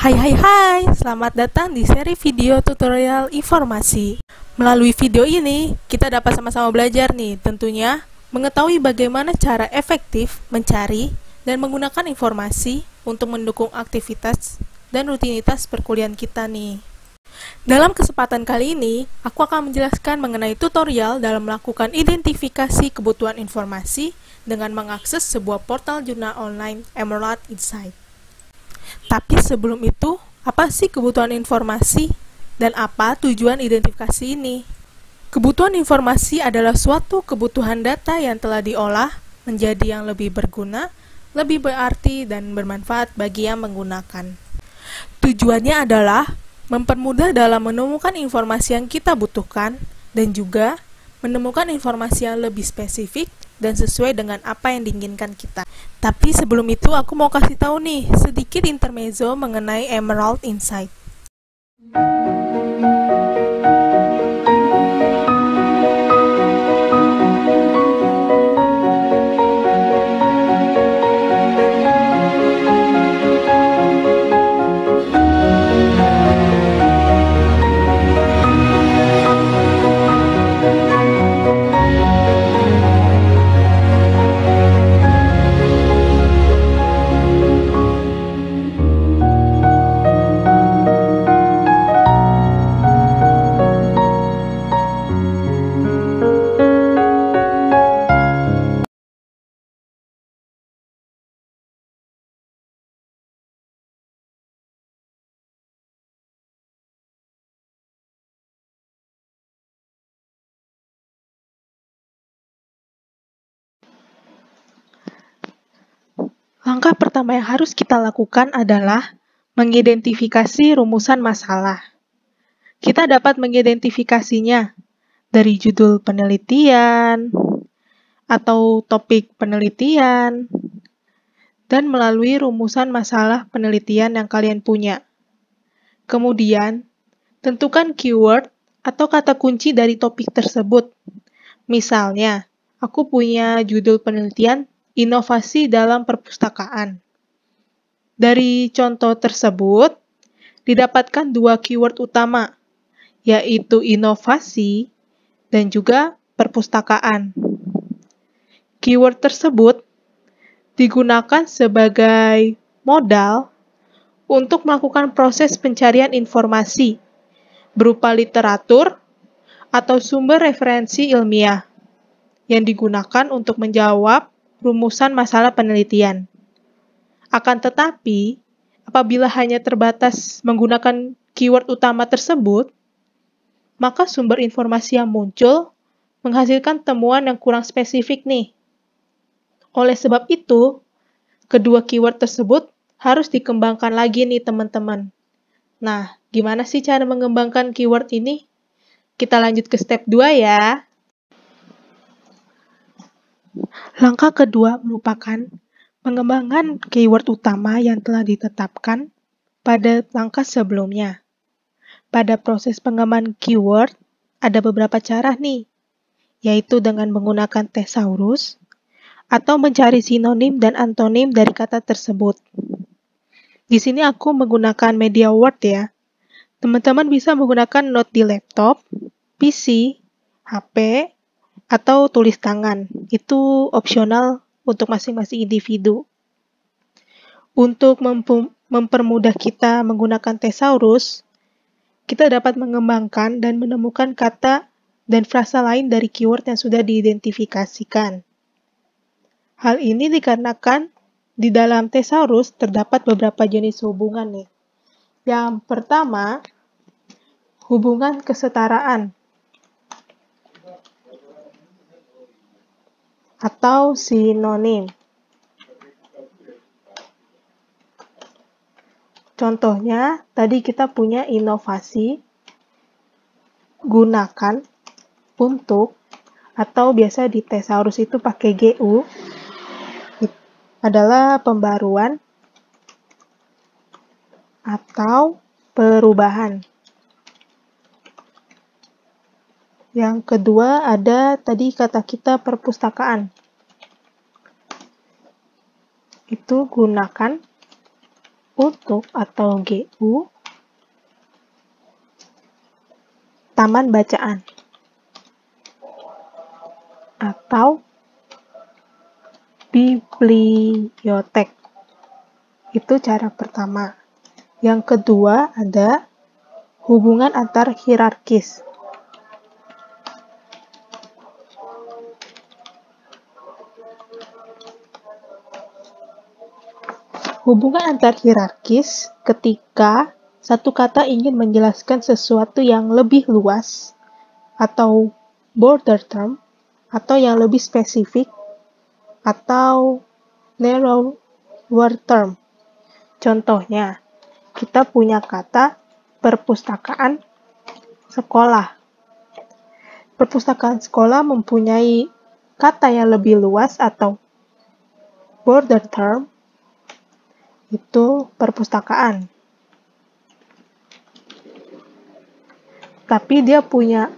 Hai, selamat datang di seri video tutorial informasi. Melalui video ini, kita dapat sama-sama belajar nih, tentunya mengetahui bagaimana cara efektif mencari dan menggunakan informasi untuk mendukung aktivitas dan rutinitas perkuliahan kita nih. Dalam kesempatan kali ini, aku akan menjelaskan mengenai tutorial dalam melakukan identifikasi kebutuhan informasi dengan mengakses sebuah portal jurnal online Emerald Insight. Tapi sebelum itu, apa sih kebutuhan informasi dan apa tujuan identifikasi ini? Kebutuhan informasi adalah suatu kebutuhan data yang telah diolah menjadi yang lebih berguna, lebih berarti, dan bermanfaat bagi yang menggunakan. Tujuannya adalah mempermudah dalam menemukan informasi yang kita butuhkan dan juga menemukan informasi yang lebih spesifik dan sesuai dengan apa yang diinginkan kita. Tapi sebelum itu aku mau kasih tahu nih sedikit intermezzo mengenai Emerald Insight. Langkah pertama yang harus kita lakukan adalah mengidentifikasi rumusan masalah. Kita dapat mengidentifikasinya dari judul penelitian atau topik penelitian dan melalui rumusan masalah penelitian yang kalian punya. Kemudian, tentukan keyword atau kata kunci dari topik tersebut. Misalnya, aku punya judul penelitian inovasi dalam perpustakaan. Dari contoh tersebut, didapatkan dua keyword utama, yaitu inovasi dan juga perpustakaan. Keyword tersebut digunakan sebagai modal untuk melakukan proses pencarian informasi berupa literatur atau sumber referensi ilmiah yang digunakan untuk menjawab rumusan masalah penelitian. Akan tetapi, apabila hanya terbatas menggunakan keyword utama tersebut, maka sumber informasi yang muncul menghasilkan temuan yang kurang spesifik nih. Oleh sebab itu, kedua keyword tersebut harus dikembangkan lagi nih teman-teman. Nah, gimana sih cara mengembangkan keyword ini? Kita lanjut ke step 2 ya. Langkah kedua merupakan pengembangan keyword utama yang telah ditetapkan pada langkah sebelumnya. Pada proses pengembangan keyword, ada beberapa cara nih, yaitu dengan menggunakan thesaurus atau mencari sinonim dan antonim dari kata tersebut. Di sini aku menggunakan media Word ya. Teman-teman bisa menggunakan note di laptop, PC, HP, atau tulis tangan. Itu opsional untuk masing-masing individu. Untuk mempermudah kita menggunakan thesaurus, kita dapat mengembangkan dan menemukan kata dan frasa lain dari keyword yang sudah diidentifikasikan. Hal ini dikarenakan di dalam thesaurus terdapat beberapa jenis hubungan nih. Yang pertama, hubungan kesetaraan atau sinonim. Contohnya, tadi kita punya inovasi, gunakan, untuk, atau biasa di thesaurus itu pakai GU, adalah pembaruan atau perubahan. Yang kedua ada tadi kata kita perpustakaan. Itu gunakan untuk atau GU, taman bacaan, atau bibliotek. Itu cara pertama. Yang kedua ada hubungan antar hierarkis. Hubungan antar hierarkis ketika satu kata ingin menjelaskan sesuatu yang lebih luas atau broader term, atau yang lebih spesifik, atau narrower term. Contohnya, kita punya kata perpustakaan sekolah. Perpustakaan sekolah mempunyai kata yang lebih luas atau broader term, itu perpustakaan. Tapi dia punya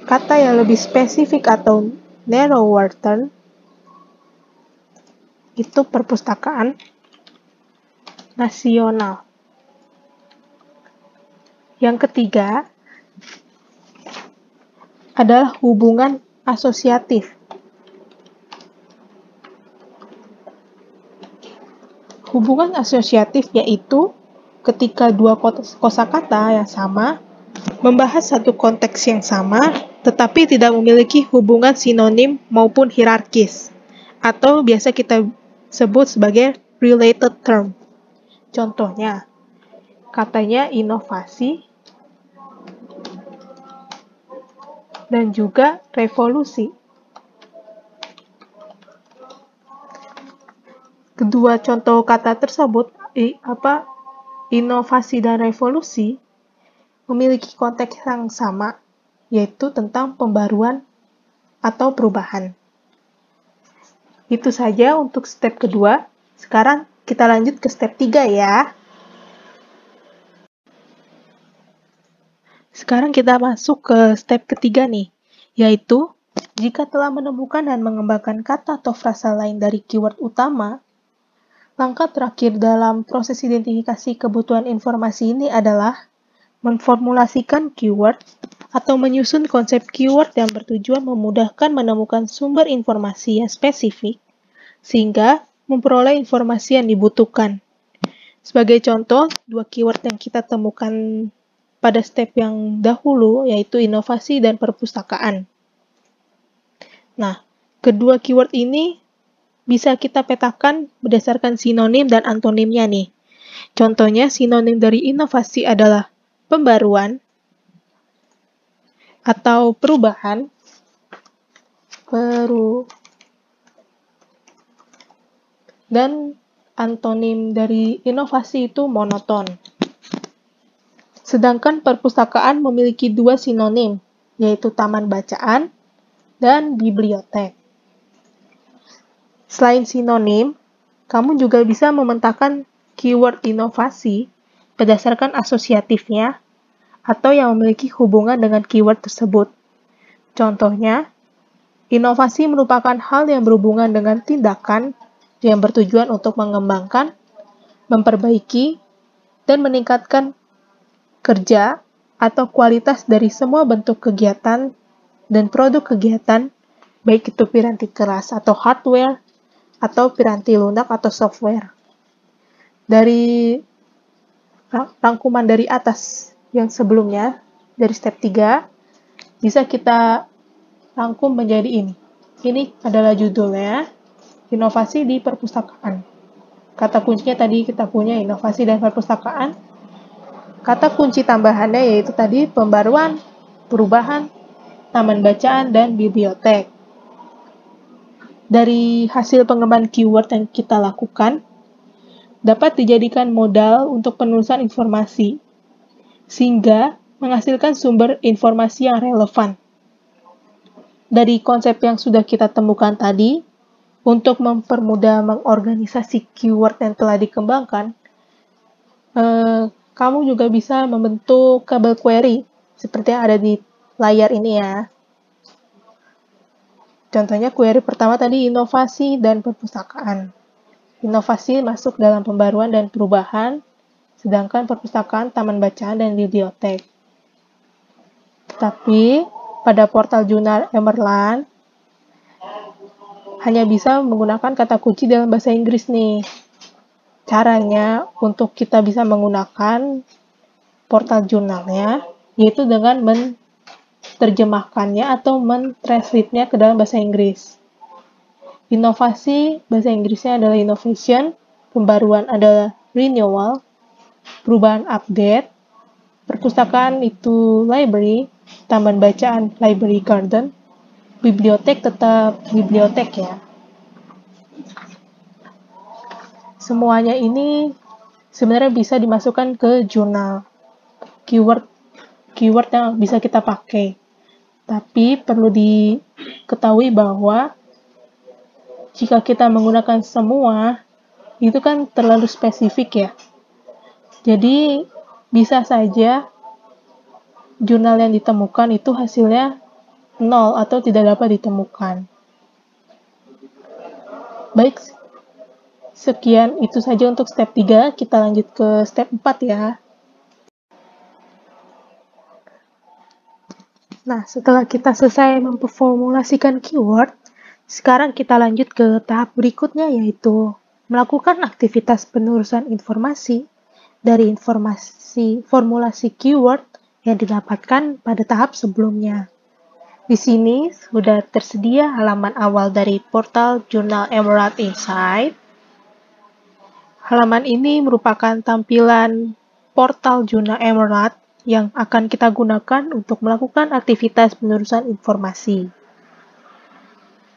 kata yang lebih spesifik atau narrower term, itu perpustakaan nasional. Yang ketiga adalah hubungan asosiatif. Hubungan asosiatif yaitu ketika dua kosakata yang sama membahas satu konteks yang sama, tetapi tidak memiliki hubungan sinonim maupun hierarkis, atau biasa kita sebut sebagai related term. Contohnya, katanya inovasi dan juga revolusi. Kedua contoh kata tersebut, inovasi dan revolusi, memiliki konteks yang sama, yaitu tentang pembaruan atau perubahan. Itu saja untuk step kedua. Sekarang kita lanjut ke step 3 ya. Sekarang kita masuk ke step ketiga nih, yaitu jika telah menemukan dan mengembangkan kata atau frasa lain dari keyword utama, langkah terakhir dalam proses identifikasi kebutuhan informasi ini adalah memformulasikan keyword atau menyusun konsep keyword yang bertujuan memudahkan menemukan sumber informasi yang spesifik sehingga memperoleh informasi yang dibutuhkan. Sebagai contoh, dua keyword yang kita temukan pada step yang dahulu yaitu inovasi dan perpustakaan. Nah, kedua keyword ini bisa kita petakan berdasarkan sinonim dan antonimnya nih. Contohnya, sinonim dari inovasi adalah pembaruan atau perubahan, dan antonim dari inovasi itu monoton. Sedangkan perpustakaan memiliki dua sinonim, yaitu taman bacaan dan bibliotek. Selain sinonim, kamu juga bisa memetakan keyword inovasi berdasarkan asosiatifnya atau yang memiliki hubungan dengan keyword tersebut. Contohnya, inovasi merupakan hal yang berhubungan dengan tindakan yang bertujuan untuk mengembangkan, memperbaiki, dan meningkatkan kerja atau kualitas dari semua bentuk kegiatan dan produk kegiatan, baik itu piranti keras atau hardware, atau piranti lunak atau software. Dari rangkuman dari atas yang sebelumnya, dari step 3, bisa kita rangkum menjadi ini. Ini adalah judulnya, inovasi di perpustakaan. Kata kuncinya tadi kita punya inovasi dan perpustakaan. Kata kunci tambahannya yaitu tadi pembaruan, perubahan, taman bacaan, dan bibliotek. Dari hasil pengembangan keyword yang kita lakukan, dapat dijadikan modal untuk penulisan informasi, sehingga menghasilkan sumber informasi yang relevan. Dari konsep yang sudah kita temukan tadi, untuk mempermudah mengorganisasi keyword yang telah dikembangkan, kamu juga bisa membentuk tabel query, seperti yang ada di layar ini ya. Contohnya query pertama tadi inovasi dan perpustakaan. inovasi masuk dalam pembaruan dan perubahan, sedangkan perpustakaan, taman bacaan, dan bibliotek. Tapi, pada portal jurnal Emerald, hanya bisa menggunakan kata kunci dalam bahasa Inggris nih. Caranya untuk kita bisa menggunakan portal jurnalnya, yaitu dengan menerjemahkannya atau mentranslate-nya ke dalam bahasa Inggris. Inovasi, bahasa Inggrisnya adalah innovation, pembaruan adalah renewal, perubahan update, perpustakaan itu library, taman bacaan library garden, bibliotek tetap bibliotek ya. Semuanya ini sebenarnya bisa dimasukkan ke jurnal. Keyword yang bisa kita pakai. Tapi perlu diketahui bahwa jika kita menggunakan semua, itu kan terlalu spesifik ya. Jadi bisa saja jurnal yang ditemukan itu hasilnya 0 atau tidak dapat ditemukan. Baik, sekian itu saja untuk step 3, kita lanjut ke step 4 ya. Nah, setelah kita selesai memformulasikan keyword, sekarang kita lanjut ke tahap berikutnya, yaitu melakukan aktivitas penerusan informasi dari formulasi keyword yang didapatkan pada tahap sebelumnya. Di sini sudah tersedia halaman awal dari portal jurnal Emerald Insight. Halaman ini merupakan tampilan portal jurnal Emerald yang akan kita gunakan untuk melakukan aktivitas penerusan informasi.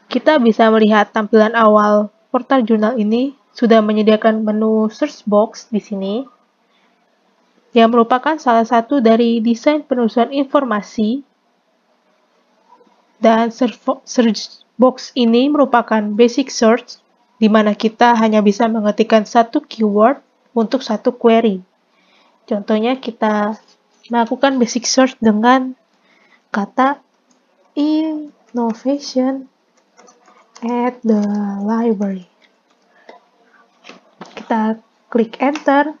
Kita bisa melihat tampilan awal portal jurnal ini sudah menyediakan menu search box di sini, yang merupakan salah satu dari desain penerusan informasi. Dan search box ini merupakan basic search, di mana kita hanya bisa mengetikkan satu keyword untuk satu query. Contohnya kita melakukan basic search dengan kata innovation at the library. Kita klik enter.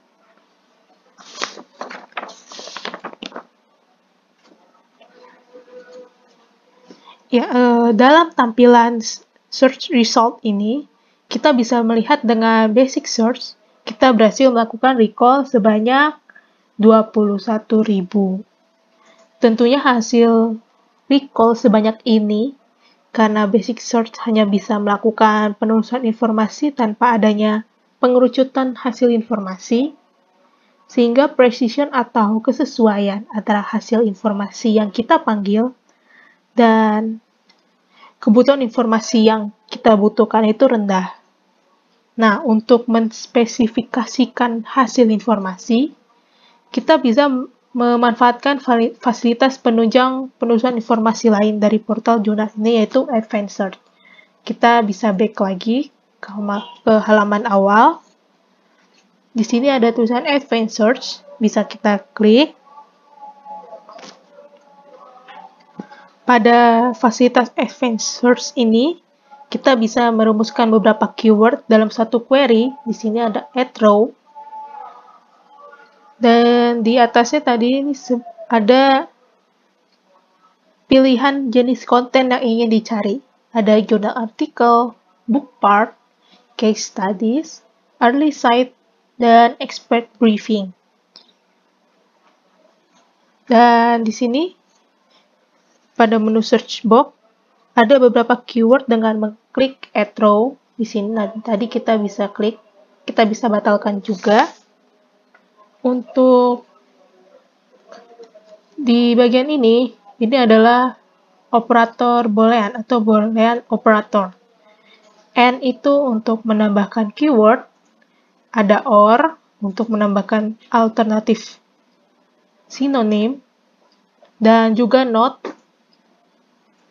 Ya, dalam tampilan search result ini, kita bisa melihat dengan basic search, kita berhasil melakukan recall sebanyak 21.000. Tentunya hasil recall sebanyak ini, karena basic search hanya bisa melakukan penerusan informasi tanpa adanya pengerucutan hasil informasi, sehingga precision atau kesesuaian antara hasil informasi yang kita panggil dan kebutuhan informasi yang kita butuhkan itu rendah. Nah, untuk menspesifikasikan hasil informasi, kita bisa memanfaatkan fasilitas penunjang penerusan informasi lain dari portal jurnal ini, yaitu Advanced Search. Kita bisa back lagi ke halaman awal. Di sini ada tulisan Advanced Search, bisa kita klik. Pada fasilitas Advanced Search ini, kita bisa merumuskan beberapa keyword dalam satu query. Di sini ada add row. Dan di atasnya tadi ini ada pilihan jenis konten yang ingin dicari. Ada journal article, book part, case studies, early cite, dan expert briefing. Dan di sini pada menu search box ada beberapa keyword dengan mengklik add row. Di sini tadi kita bisa klik, kita bisa batalkan juga. Untuk di bagian ini adalah operator boolean atau boolean operator. And itu untuk menambahkan keyword, ada or untuk menambahkan alternatif sinonim, dan juga not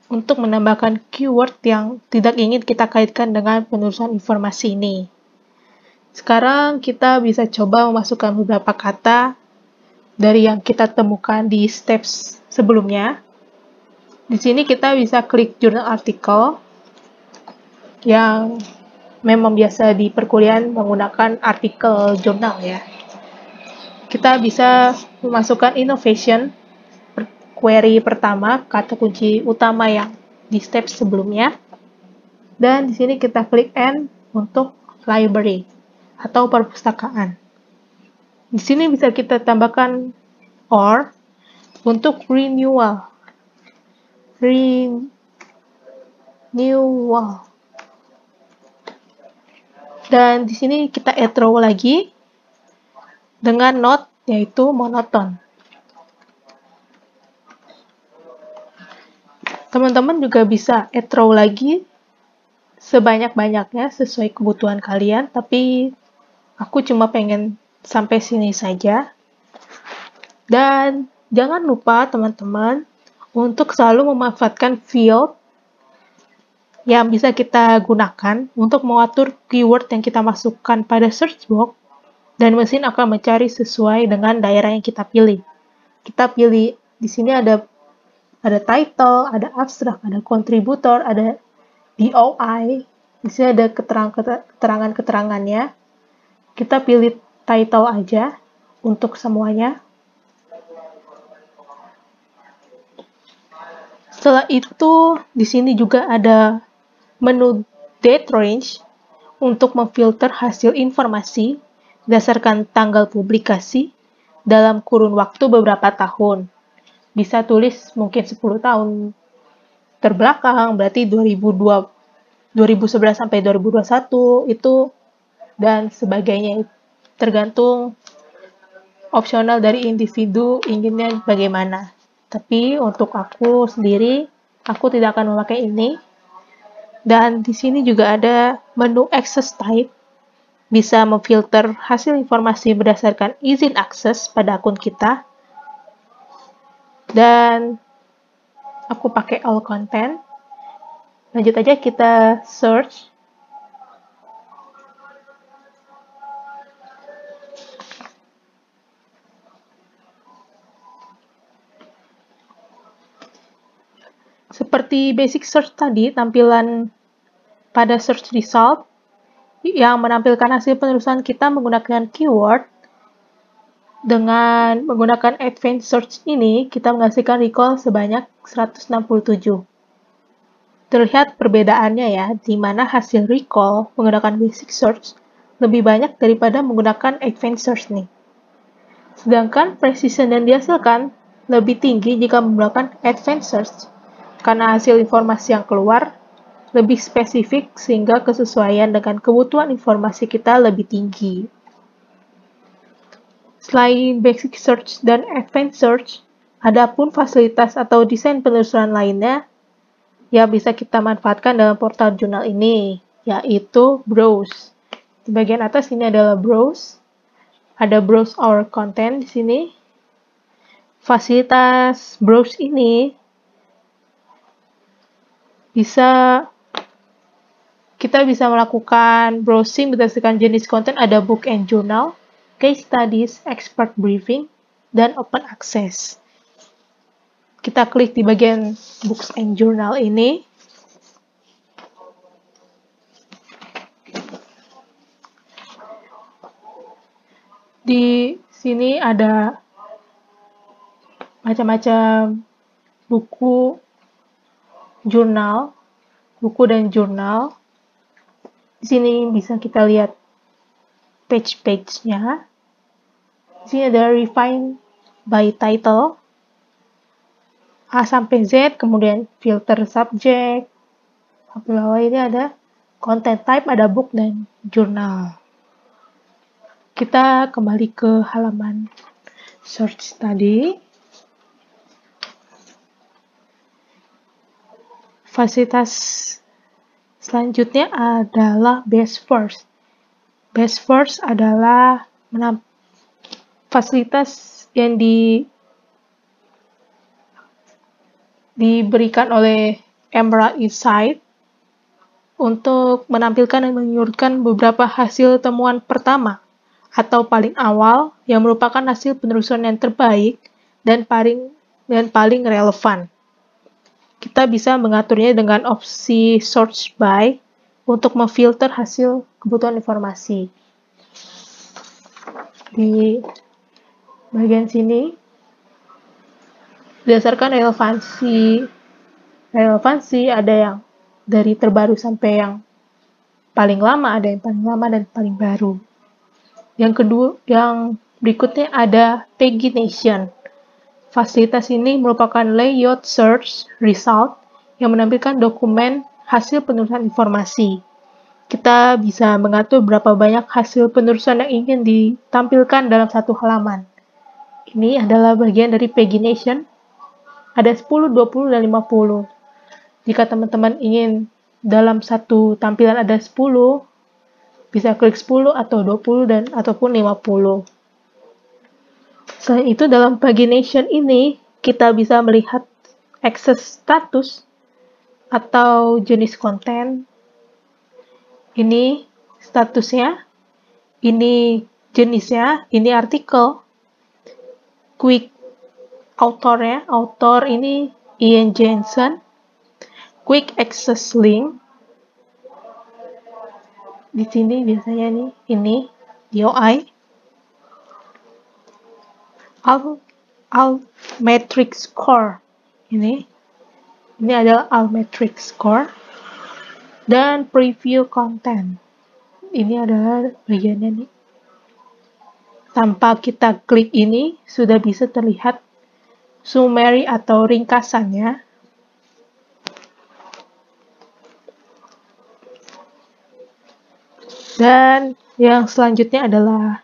untuk menambahkan keyword yang tidak ingin kita kaitkan dengan penerusan informasi ini. Sekarang kita bisa coba memasukkan beberapa kata dari yang kita temukan di steps sebelumnya. Di sini kita bisa klik jurnal artikel yang memang biasa di perkuliahan menggunakan artikel jurnal ya. Kita bisa memasukkan innovation query pertama, kata kunci utama yang di step sebelumnya. Dan di sini kita klik N untuk library atau perpustakaan. Di sini bisa kita tambahkan or untuk renewal. Dan di sini kita add row lagi dengan note yaitu monoton. Teman-teman juga bisa add row lagi sebanyak-banyaknya sesuai kebutuhan kalian, tapi aku cuma pengen sampai sini saja. Dan jangan lupa teman-teman untuk selalu memanfaatkan field yang bisa kita gunakan untuk mengatur keyword yang kita masukkan pada search box, dan mesin akan mencari sesuai dengan daerah yang kita pilih. Kita pilih di sini ada title, ada abstract, ada contributor, ada DOI. Di sini ada keterangan-keterangannya. Kita pilih title aja untuk semuanya. Setelah itu, di sini juga ada menu date range untuk memfilter hasil informasi berdasarkan tanggal publikasi dalam kurun waktu beberapa tahun. Bisa tulis mungkin 10 tahun terbelakang, berarti 2011 sampai 2021 itu, dan sebagainya. Tergantung opsional dari individu inginnya bagaimana. Tapi untuk aku sendiri, aku tidak akan memakai ini. Dan di sini juga ada menu access type, bisa memfilter hasil informasi berdasarkan izin akses pada akun kita. Dan aku pakai all content. Lanjut aja kita search. Seperti basic search tadi, tampilan pada search result yang menampilkan hasil penelusuran kita menggunakan keyword. Dengan menggunakan advanced search ini, kita menghasilkan recall sebanyak 167. Terlihat perbedaannya ya, di mana hasil recall menggunakan basic search lebih banyak daripada menggunakan advanced search nih. Sedangkan precision yang dihasilkan lebih tinggi jika menggunakan advanced search, karena hasil informasi yang keluar lebih spesifik sehingga kesesuaian dengan kebutuhan informasi kita lebih tinggi. Selain basic search dan advanced search, ada pun fasilitas atau desain penelusuran lainnya yang bisa kita manfaatkan dalam portal jurnal ini, yaitu browse. Di bagian atas ini adalah browse. Ada browse our content di sini. Fasilitas browse ini kita bisa melakukan browsing berdasarkan jenis konten, ada book and journal, case studies, expert briefing, dan open access. Kita klik di bagian books and journal ini. Di sini ada macam-macam buku, jurnal, buku dan jurnal. Di sini bisa kita lihat page-page-nya. Di sini ada refine by title, A sampai Z, kemudian filter subject. Di bawah ini ada content type, ada book dan jurnal. Kita kembali ke halaman search tadi. Fasilitas selanjutnya adalah best first. Best first adalah fasilitas yang diberikan oleh Emerald Insight untuk menampilkan dan menyurutkan beberapa hasil temuan pertama atau paling awal yang merupakan hasil penelusuran yang terbaik dan paling relevan. Kita bisa mengaturnya dengan opsi search by, untuk memfilter hasil kebutuhan informasi. Di bagian sini, berdasarkan relevansi ada yang dari terbaru sampai yang paling lama, ada yang paling lama dan paling baru. Yang berikutnya ada pagination. Fasilitas ini merupakan layout search result yang menampilkan dokumen hasil penulisan informasi. Kita bisa mengatur berapa banyak hasil penulisan yang ingin ditampilkan dalam satu halaman. Ini adalah bagian dari pagination. Ada 10, 20, dan 50. Jika teman-teman ingin dalam satu tampilan ada 10, bisa klik 10 atau 20 dan ataupun 50. Selain itu, dalam pagination ini kita bisa melihat access status atau jenis konten. Ini statusnya, ini jenisnya, ini artikel, quick authornya, author ini Ian Jensen, quick access link. Di sini biasanya nih, ini DOI. Altmetric score. Ini adalah Altmetric score. Dan preview content. Ini adalah bagiannya nih. Tanpa kita klik ini, sudah bisa terlihat summary atau ringkasannya. Dan yang selanjutnya adalah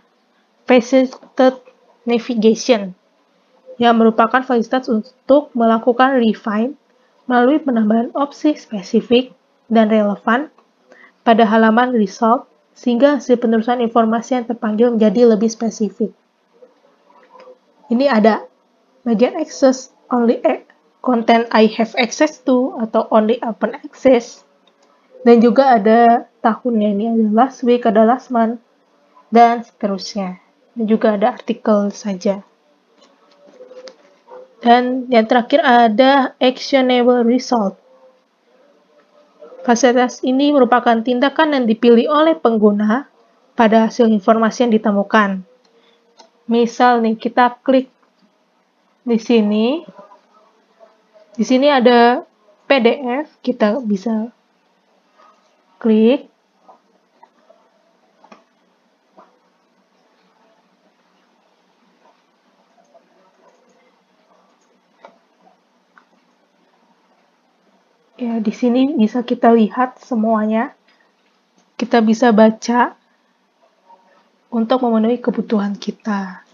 faceted navigation, yang merupakan fasilitas untuk melakukan refine melalui penambahan opsi spesifik dan relevan pada halaman result, sehingga hasil penerusan informasi yang terpanggil menjadi lebih spesifik. Ini ada bagian access, only content I have access to, atau only open access. Dan juga ada tahunnya, ini ada last week, ada last month, dan seterusnya. Dan juga ada artikel saja. Dan yang terakhir ada actionable result. Fasilitas ini merupakan tindakan yang dipilih oleh pengguna pada hasil informasi yang ditemukan. Misal nih, kita klik di sini. Di sini ada PDF, kita bisa klik. Ya, di sini bisa kita lihat semuanya. Kita bisa baca untuk memenuhi kebutuhan kita.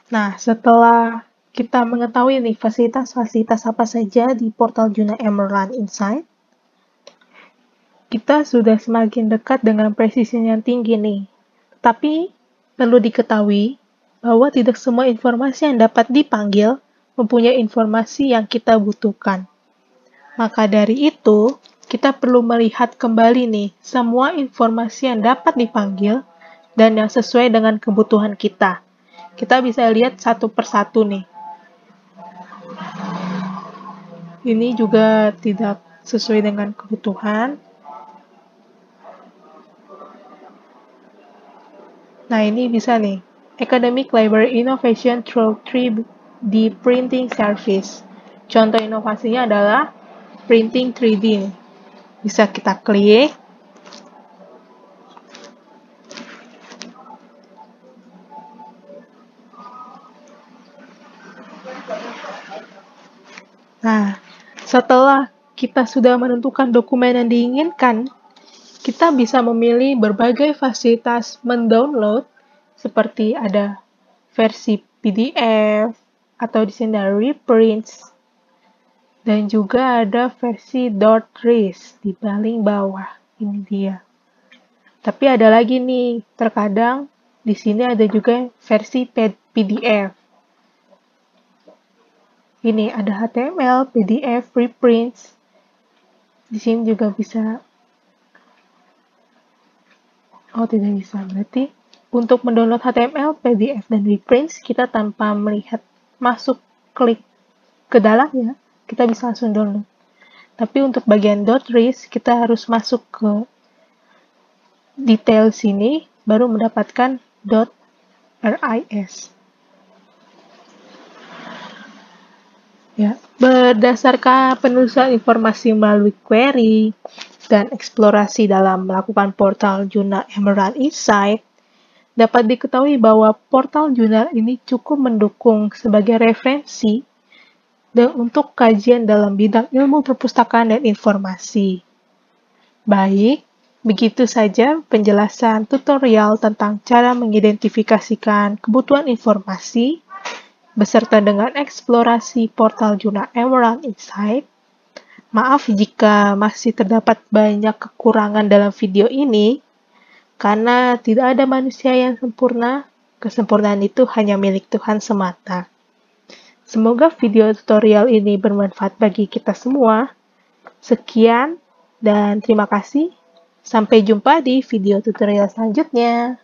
Nah, setelah kita mengetahui nih fasilitas-fasilitas apa saja di portal Juna Emerald Insight, kita sudah semakin dekat dengan precision yang tinggi nih. Tapi perlu diketahui bahwa tidak semua informasi yang dapat dipanggil mempunyai informasi yang kita butuhkan. Maka dari itu, kita perlu melihat kembali nih semua informasi yang dapat dipanggil dan yang sesuai dengan kebutuhan kita. Kita bisa lihat satu persatu nih. Ini juga tidak sesuai dengan kebutuhan. Nah, ini bisa nih, Academic Library Innovation through 3D Printing Service. Contoh inovasinya adalah printing 3D. Bisa kita klik. Nah, setelah kita sudah menentukan dokumen yang diinginkan, kita bisa memilih berbagai fasilitas mendownload, seperti ada versi PDF, atau di sini ada reprints, dan juga ada versi .ris di paling bawah. Ini dia. Tapi ada lagi nih, terkadang di sini ada juga versi PDF. Ini ada HTML, PDF, reprints. Di sini juga bisa. Oh, tidak bisa. Berarti Untuk mendownload HTML, PDF, dan reprints, kita tanpa melihat masuk klik ke dalamnya, kita bisa langsung download. Tapi untuk bagian .ris, kita harus masuk ke detail sini, baru mendapatkan .ris. Ya, berdasarkan penelusuran informasi melalui query dan eksplorasi dalam melakukan portal jurnal Emerald Insight, dapat diketahui bahwa portal jurnal ini cukup mendukung sebagai referensi dan untuk kajian dalam bidang ilmu perpustakaan dan informasi. Baik, begitu saja penjelasan tutorial tentang cara mengidentifikasikan kebutuhan informasi beserta dengan eksplorasi portal jurnal Emerald Insight. Maaf jika masih terdapat banyak kekurangan dalam video ini, karena tidak ada manusia yang sempurna, kesempurnaan itu hanya milik Tuhan semata. Semoga video tutorial ini bermanfaat bagi kita semua. Sekian dan terima kasih. Sampai jumpa di video tutorial selanjutnya.